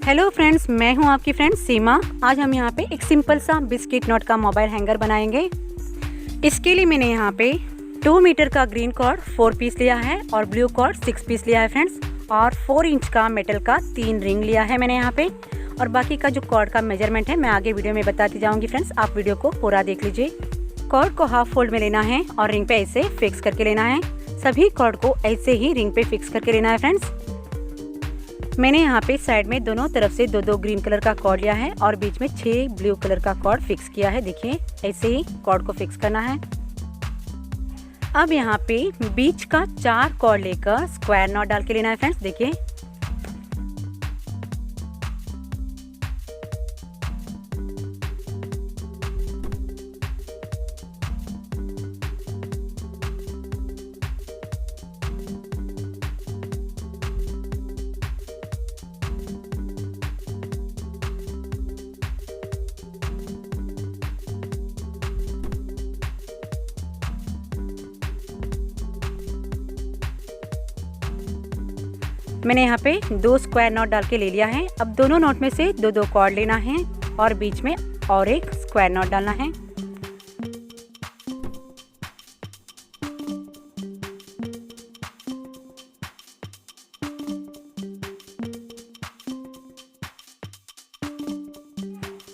Hello friends, मैं हूं आपकी फ्रेंड सीमा। आज हम यहां पे एक सिंपल सा बिस्किट नोट का मोबाइल हैंगर बनाएंगे। इसके लिए मैंने यहां पे 2 मीटर का ग्रीन कॉर्ड 4 पीस लिया है और ब्लू कॉर्ड 6 पीस लिया है फ्रेंड्स। और 4 इंच का मेटल का 3 रिंग लिया है मैंने यहाँ पे। और बाकी का जो कॉर्ड का मेजरमेंट है मैं आगे वीडियो में बताती जाऊँगी फ्रेंड्स, आप वीडियो को पूरा देख लीजिए। कॉर्ड को हाफ फोल्ड में लेना है और रिंग पे ऐसे फिक्स करके लेना है। सभी कॉर्ड को ऐसे ही रिंग पे फिक्स करके लेना है फ्रेंड्स। मैंने यहाँ पे साइड में दोनों तरफ से दो ग्रीन कलर का कॉर्ड लिया है और बीच में 6 ब्लू कलर का कॉर्ड फिक्स किया है। देखिए ऐसे ही कॉर्ड को फिक्स करना है। अब यहाँ पे बीच का 4 कॉर्ड लेकर स्क्वायर नॉट डाल के लेना है फ्रेंड्स। देखिए मैंने यहाँ पे 2 स्क्वायर नॉट डाल के ले लिया है। अब दोनों नॉट में से दो कॉर्ड लेना है और बीच में और एक स्क्वायर नॉट डालना है।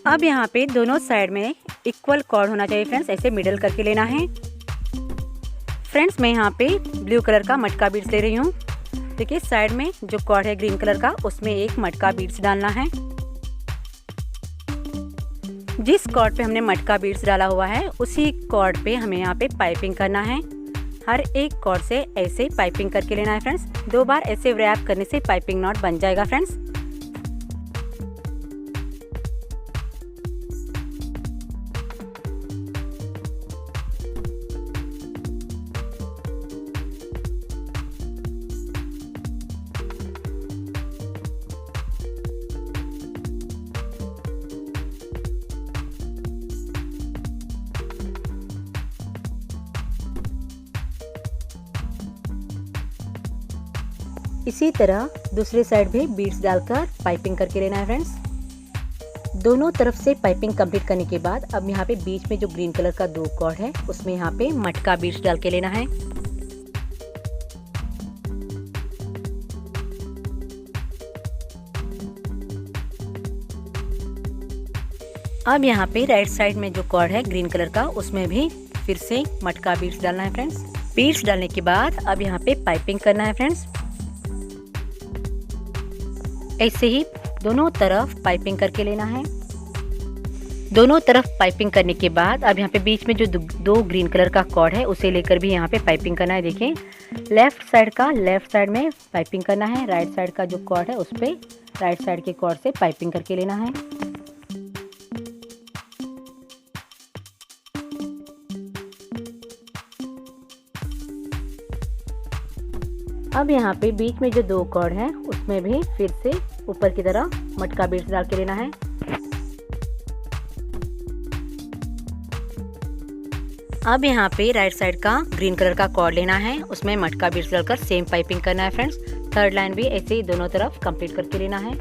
अब यहाँ पे दोनों साइड में इक्वल कॉर्ड होना चाहिए फ्रेंड्स, ऐसे मिडल करके लेना है। फ्रेंड्स मैं यहाँ पे ब्लू कलर का मटका बीड्स ले रही हूँ। देखिए साइड में जो कॉर्ड है ग्रीन कलर का उसमें एक मटका बीड्स डालना है। जिस कॉर्ड पे हमने मटका बीड्स डाला हुआ है उसी कॉर्ड पे हमें यहाँ पे पाइपिंग करना है। हर एक कॉर्ड से ऐसे पाइपिंग करके लेना है फ्रेंड्स। 2 बार ऐसे रैप करने से पाइपिंग नॉट बन जाएगा फ्रेंड्स। इसी तरह दूसरे साइड भी बीड्स डालकर पाइपिंग करके लेना है फ्रेंड्स। दोनों तरफ से पाइपिंग कंप्लीट करने के बाद अब यहाँ पे बीच में जो ग्रीन कलर का 2 कॉर्ड है उसमें यहाँ पे मटका बीड्स डाल के लेना है। अब यहाँ पे राइट साइड में जो कॉर्ड है ग्रीन कलर का उसमें भी फिर से मटका बीड्स डालना है फ्रेंड्स। बीड्स डालने के बाद अब यहाँ पे पाइपिंग करना है फ्रेंड्स। ऐसे ही दोनों तरफ पाइपिंग करके लेना है। दोनों तरफ पाइपिंग करने के बाद अब यहाँ पे बीच में जो 2 ग्रीन कलर का कॉर्ड है उसे लेकर भी यहाँ पे पाइपिंग करना है। देखिए लेफ्ट साइड में पाइपिंग करना है। राइट साइड का जो कॉर्ड है उस पे राइट साइड के कॉर्ड से पाइपिंग करके लेना है। अब यहाँ पे बीच में जो 2 कॉर्ड है उसमें भी फिर से ऊपर की तरफ मटका बीड्स डाल के लेना है। अब यहाँ पे राइट साइड का ग्रीन कलर का कॉर्ड लेना है, उसमें मटका बीड्स डालकर सेम पाइपिंग करना है फ्रेंड्स। थर्ड लाइन भी ऐसे ही दोनों तरफ कंप्लीट करके लेना है।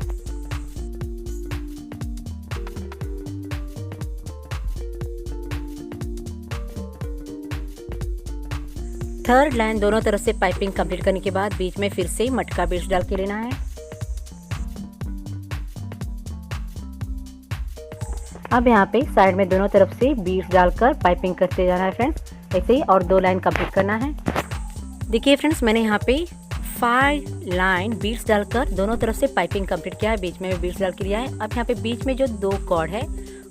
थर्ड लाइन दोनों तरफ से पाइपिंग कंप्लीट करने के बाद बीच में फिर से मटका बीड्स डाल के लेना है। अब यहाँ पे साइड में दोनों तरफ से बीड्स डालकर पाइपिंग करते जाना है फ्रेंड्स, ऐसे ही और 2 लाइन कंप्लीट करना है। देखिए फ्रेंड्स मैंने यहाँ पे 5 लाइन बीड्स डालकर दोनों तरफ से पाइपिंग कंप्लीट किया है, बीच में भी बीड्स डाल के लिया है। अब यहाँ पे बीच में जो 2 कॉर्ड है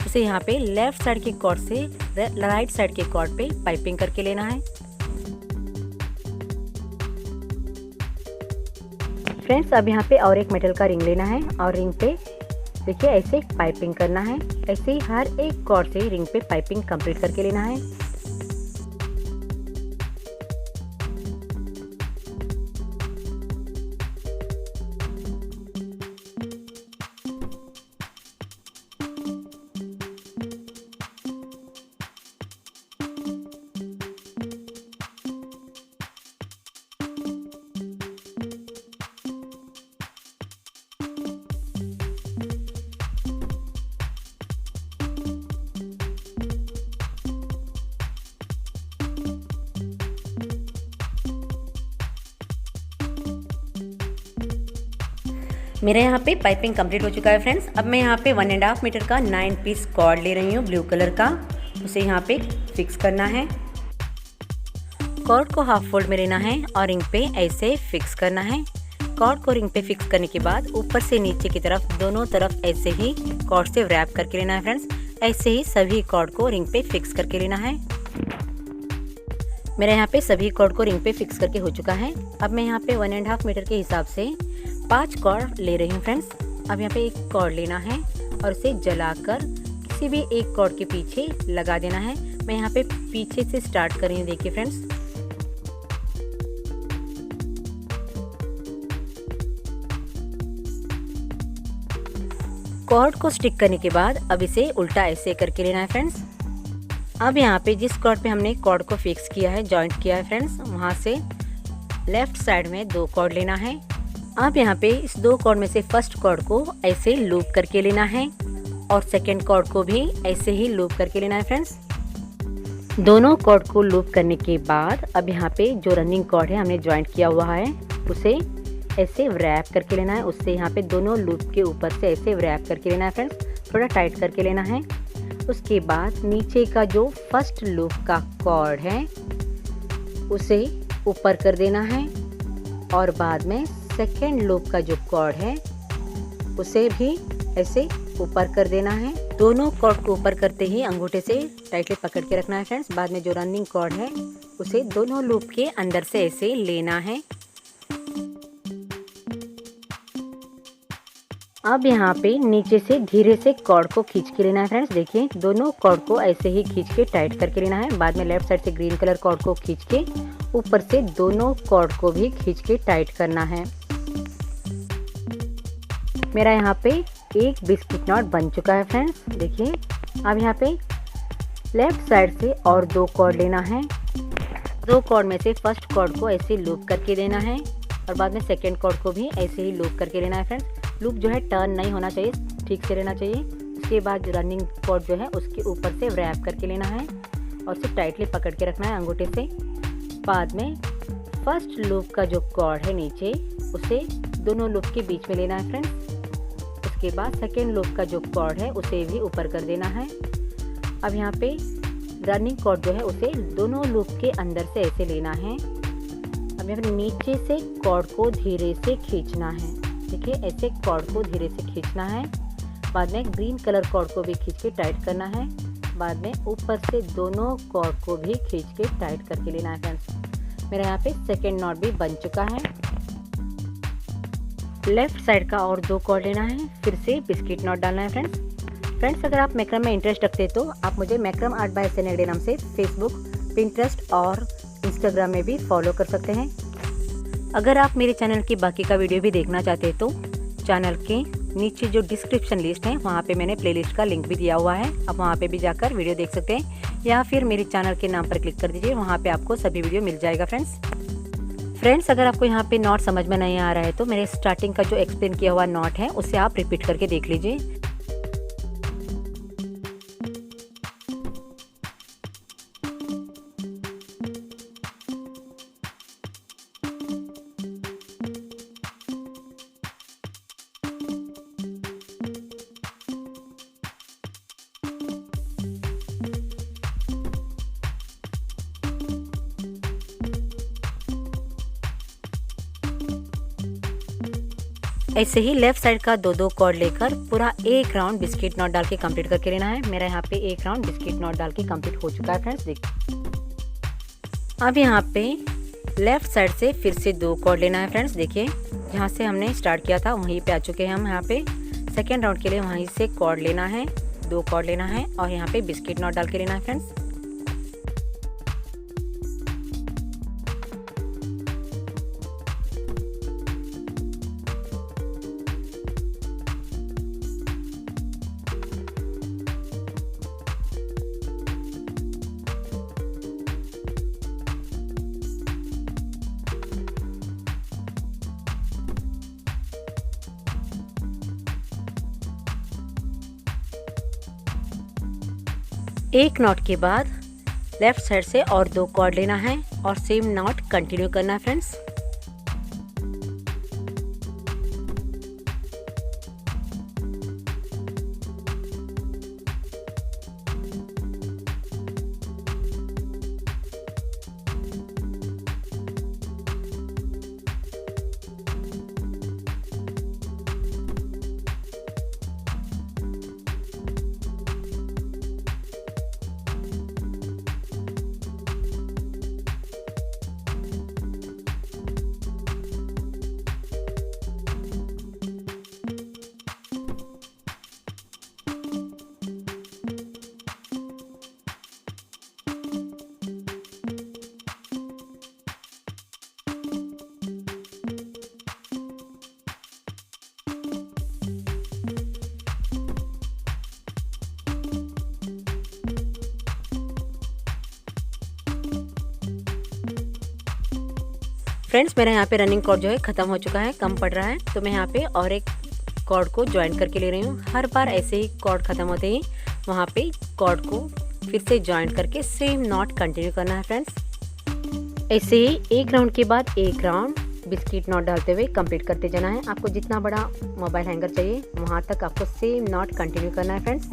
उसे यहाँ पे लेफ्ट साइड के कॉर्ड से राइट साइड के कॉर्ड पे पाइपिंग करके लेना है। फ्रेंड्स अब यहाँ पे और एक मेटल का रिंग लेना है और रिंग पे देखिए ऐसे पाइपिंग करना है। ऐसे ही हर एक कॉर्ड से रिंग पे पाइपिंग कंप्लीट करके लेना है। मेरे यहाँ पे पाइपिंग कंप्लीट हो चुका है फ्रेंड्स। अब मैं यहाँ पे 1.5 मीटर का 9 पीस कॉर्ड ले रही हूँ ब्लू कलर का, उसे यहाँ पे फिक्स करना है। कॉर्ड को हाफ फोल्ड में लेना है और रिंग पे ऐसे फिक्स करना है। कॉर्ड को रिंग पे फिक्स करने के बाद ऊपर से नीचे की तरफ दोनों तरफ ऐसे ही कॉर्ड से रैप करके लेना है फ्रेंड्स। ऐसे ही सभी कॉर्ड को रिंग पे फिक्स करके लेना है। मेरे यहाँ पे सभी कॉर्ड को रिंग पे फिक्स करके हो चुका है। अब मैं यहाँ पे 1.5 मीटर के हिसाब से 5 कॉर्ड ले रही हूँ फ्रेंड्स। अब यहाँ पे एक कॉर्ड लेना है और उसे जलाकर किसी भी एक कॉर्ड के पीछे लगा देना है। मैं यहाँ पे पीछे से स्टार्ट कर रही हूँ, देखिए फ्रेंड्स। कॉर्ड को स्टिक करने के बाद अब इसे उल्टा ऐसे करके लेना है फ्रेंड्स। अब यहाँ पे जिस कॉर्ड पे हमने कॉर्ड को फिक्स किया है, जॉइंट किया है फ्रेंड्स, वहाँ से लेफ्ट साइड में 2 कॉर्ड लेना है। अब यहाँ पे इस 2 कॉर्ड में से फर्स्ट कॉर्ड को ऐसे लूप करके लेना है और सेकेंड कॉर्ड को भी ऐसे ही लूप करके लेना है फ्रेंड्स। दोनों कॉर्ड को लूप करने के बाद अब यहाँ पे जो रनिंग कॉर्ड है हमने जॉइंट किया हुआ है उसे ऐसे रैप करके लेना है। उससे यहाँ पे दोनों लूप के ऊपर से ऐसे रैप करके लेना है फ्रेंड्स, थोड़ा टाइट करके लेना है। उसके बाद नीचे का जो फर्स्ट लूप का कॉर्ड है उसे ऊपर कर देना है और बाद में सेकेंड लूप का जो कॉर्ड है उसे भी ऐसे ऊपर कर देना है। दोनों कॉर्ड को ऊपर करते ही अंगूठे से टाइटली पकड़ के रखना है फ्रेंड्स। बाद में जो रनिंग कॉर्ड है उसे दोनों लूप के अंदर से ऐसे लेना है। अब यहाँ पे नीचे से धीरे से कॉर्ड को खींच के लेना है फ्रेंड्स। देखिए दोनों कॉर्ड को ऐसे ही खींच के टाइट करके लेना है। बाद में लेफ्ट साइड से ग्रीन कलर कॉर्ड को खींच के ऊपर से दोनों कॉर्ड को भी खींच के टाइट करना है। मेरा यहाँ पे एक बिस्किट नॉट बन चुका है फ्रेंड्स, देखिए। अब यहाँ पे लेफ्ट साइड से और 2 कॉर्ड लेना है। 2 कॉर्ड में से फर्स्ट कॉर्ड को ऐसे लूप करके देना है और बाद में सेकेंड कॉर्ड को भी ऐसे ही लूप करके लेना है फ्रेंड्स। लूप जो है टर्न नहीं होना चाहिए, ठीक से रहना चाहिए। उसके बाद जो रनिंग कॉर्ड जो है उसके ऊपर से रैप करके लेना है और उसे टाइटली पकड़ के रखना है अंगूठे से। बाद में फर्स्ट लूप का जो कॉर्ड है नीचे उसे दोनों लूप के बीच में लेना है फ्रेंड्स। उसके बाद सेकेंड लूप का जो कॉर्ड है उसे भी ऊपर कर देना है। अब यहाँ पे रनिंग कॉर्ड जो है उसे दोनों लूप के अंदर से ऐसे लेना है। अब यहाँ पे नीचे से कॉर्ड को धीरे से खींचना है, देखिए ऐसे कॉर्ड को धीरे से खींचना है। बाद में ग्रीन कलर कॉर्ड को भी खींच के टाइट करना है। बाद में ऊपर से दोनों कॉर्ड को भी खींच के टाइट करके लेना है फ्रेंड्स। मेरा यहाँ पे सेकेंड नॉट भी बन चुका है। लेफ्ट साइड का और 2 कॉर्ड लेना है, फिर से बिस्किट नॉट डालना है फ्रेंड्स। अगर आप मैक्रम में इंटरेस्ट रखते हैं तो आप मुझे macrame art by S N Hegde नाम से फेसबुक, पिंटरेस्ट और इंस्टाग्राम में भी फॉलो कर सकते हैं। अगर आप मेरे चैनल की बाकी का वीडियो भी देखना चाहते हैं तो चैनल के नीचे जो डिस्क्रिप्शन लिस्ट है वहाँ पे मैंने प्लेलिस्ट का लिंक भी दिया हुआ है, आप वहाँ पे भी जाकर वीडियो देख सकते हैं। या फिर मेरे चैनल के नाम पर क्लिक कर दीजिए, वहाँ पे आपको सभी वीडियो मिल जाएगा फ्रेंड्स। अगर आपको यहाँ पे नॉट समझ में नहीं आ रहा है तो मेरे स्टार्टिंग का जो एक्सप्लेन किया हुआ नॉट है उसे आप रिपीट करके देख लीजिए। ऐसे ही लेफ्ट साइड का 2 कॉर्ड लेकर पूरा एक राउंड बिस्किट नॉट डाल के कंप्लीट करके लेना है। मेरा यहाँ पे एक राउंड बिस्किट नॉट डाल के कंप्लीट हो चुका है फ्रेंड्स, देखिए। अब यहाँ पे लेफ्ट साइड से फिर से 2 कॉर्ड लेना है फ्रेंड्स, देखिए। जहाँ से हमने स्टार्ट किया था वहीं पे आ चुके हैं हम। यहाँ पे सेकेंड राउंड के लिए वहीं से कॉर्ड लेना है, 2 कॉर्ड लेना है और यहाँ पे बिस्किट नॉट डाल के लेना है फ्रेंड्स। एक नॉट के बाद लेफ्ट साइड से और 2 कॉर्ड लेना है और सेम नॉट कंटिन्यू करना है फ्रेंड्स। फ्रेंड्स मेरा यहाँ पे रनिंग कॉर्ड जो है ख़त्म हो चुका है, कम पड़ रहा है, तो मैं यहाँ पे और एक कॉर्ड को ज्वाइन करके ले रही हूँ। हर बार ऐसे ही कॉर्ड ख़त्म होते ही वहाँ पे कॉर्ड को फिर से ज्वाइन करके सेम नॉट कंटिन्यू करना है फ्रेंड्स। ऐसे ही एक राउंड के बाद एक राउंड बिस्किट नॉट डालते हुए कंप्लीट करते जाना है। आपको जितना बड़ा मोबाइल हैंगर चाहिए वहाँ तक आपको सेम नॉट कंटिन्यू करना है फ्रेंड्स।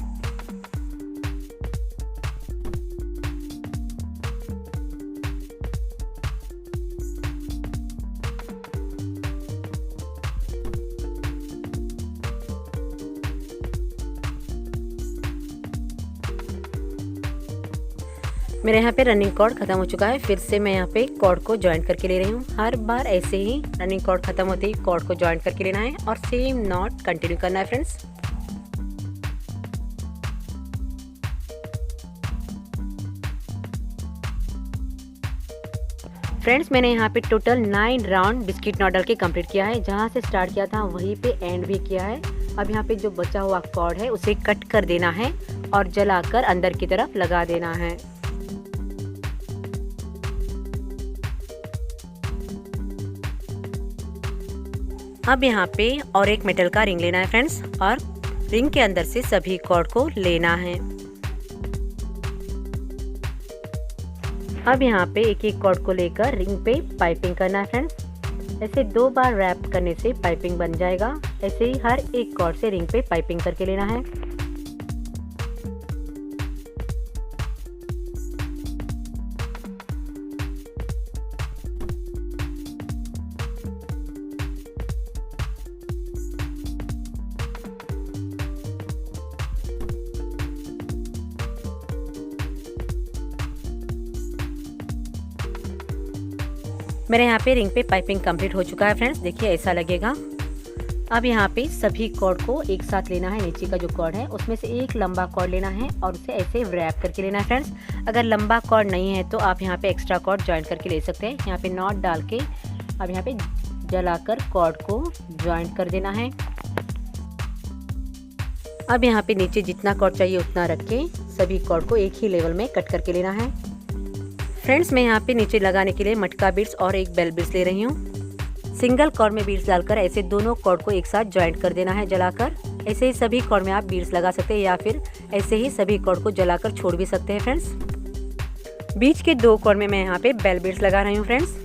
मेरे यहाँ पे रनिंग कॉर्ड ख़त्म हो चुका है, फिर से मैं यहाँ पे कॉर्ड को ज्वाइन करके ले रही हूँ। हर बार ऐसे ही रनिंग कॉर्ड ख़त्म होते ही कॉर्ड को ज्वाइन करके लेना है और सेम नॉट कंटिन्यू करना है फ्रेंड्स। फ्रेंड्स मैंने यहाँ पे टोटल 9 राउंड बिस्किट नॉट डाल के कंप्लीट किया है। जहाँ से स्टार्ट किया था वहीं पे एंड भी किया है। अब यहाँ पे जो बचा हुआ कॉर्ड है उसे कट कर देना है और जलाकर अंदर की तरफ लगा देना है। अब यहाँ पे और एक मेटल का रिंग लेना है फ्रेंड्स और रिंग के अंदर से सभी कॉर्ड को लेना है। अब यहाँ पे एक एक कॉर्ड को लेकर रिंग पे पाइपिंग करना है फ्रेंड्स। ऐसे 2 बार रैप करने से पाइपिंग बन जाएगा। ऐसे ही हर एक कॉर्ड से रिंग पे पाइपिंग करके लेना है। मेरे यहाँ पे रिंग पे पाइपिंग कंप्लीट हो चुका है फ्रेंड्स। देखिए ऐसा लगेगा। अब यहाँ पे सभी कॉर्ड को एक साथ लेना है। नीचे का जो कॉर्ड है उसमें से एक लंबा कॉर्ड लेना है और उसे ऐसे रैप करके लेना है फ्रेंड्स। अगर लंबा कॉर्ड नहीं है तो आप यहाँ पे एक्स्ट्रा कॉर्ड ज्वाइन करके ले सकते हैं। यहाँ पे नॉट डाल के अब यहाँ पे जलाकर कॉर्ड को ज्वाइन कर देना है। अब यहाँ पे नीचे जितना कॉर्ड चाहिए उतना रख के सभी कॉर्ड को एक ही लेवल में कट करके लेना है। फ्रेंड्स मैं यहाँ पे नीचे लगाने के लिए मटका बीड्स और एक बेल बीड्स ले रही हूँ। सिंगल कॉर्ड में बीड्स डालकर ऐसे दोनों कॉर्ड को एक साथ ज्वाइंट कर देना है जलाकर। ऐसे ही सभी कॉर्ड में आप बीड्स लगा सकते हैं या फिर ऐसे ही सभी कॉर्ड को जलाकर छोड़ भी सकते हैं फ्रेंड्स। बीच के 2 कॉर्ड में मैं यहाँ पे बेल बीड्स लगा रही हूँ फ्रेंड्स।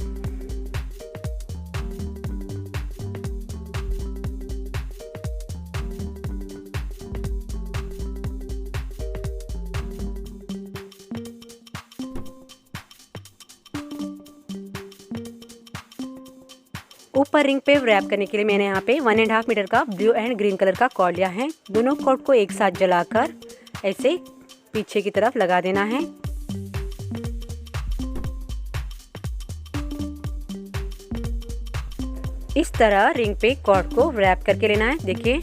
ऊपर रिंग पे रैप करने के लिए मैंने यहाँ पे 1.5 मीटर का ब्लू एंड ग्रीन कलर का कॉर्ड लिया है। दोनों कॉर्ड को एक साथ जलाकर ऐसे पीछे की तरफ लगा देना है। इस तरह रिंग पे कॉर्ड को रैप करके लेना है। देखिए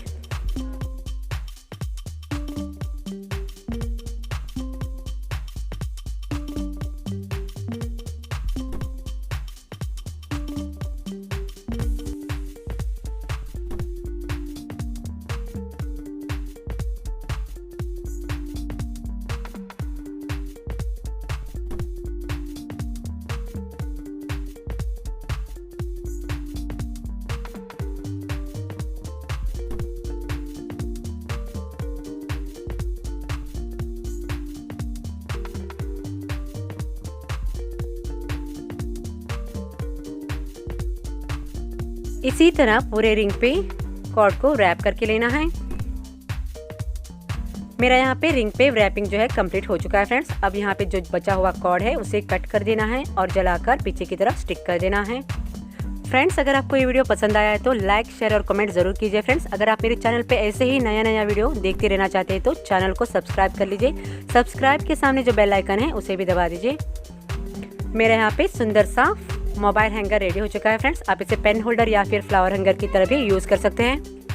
इसी तरह पूरे रिंग पे कॉर्ड को रैप करके लेना है। मेरा यहाँ पे रिंग पे रैपिंग जो है कंप्लीट हो चुका है फ्रेंड्स। अब यहाँ पे जो बचा हुआ कॉर्ड है उसे कट कर देना है और जलाकर पीछे की तरफ स्टिक कर देना है। फ्रेंड्स अगर आपको ये वीडियो पसंद आया है तो लाइक शेयर और कमेंट ज़रूर कीजिए फ्रेंड्स। अगर आप मेरे चैनल पे ऐसे ही नया वीडियो देखते रहना चाहते हैं तो चैनल को सब्सक्राइब कर लीजिए। सब्सक्राइब के सामने जो बेल आइकन है उसे भी दबा दीजिए। मेरे यहाँ पे सुंदर सा मोबाइल हैंगर रेडी हो चुका है फ्रेंड्स। आप इसे पेन होल्डर या फिर फ्लावर हैंगर की तरह भी यूज़ कर सकते हैं।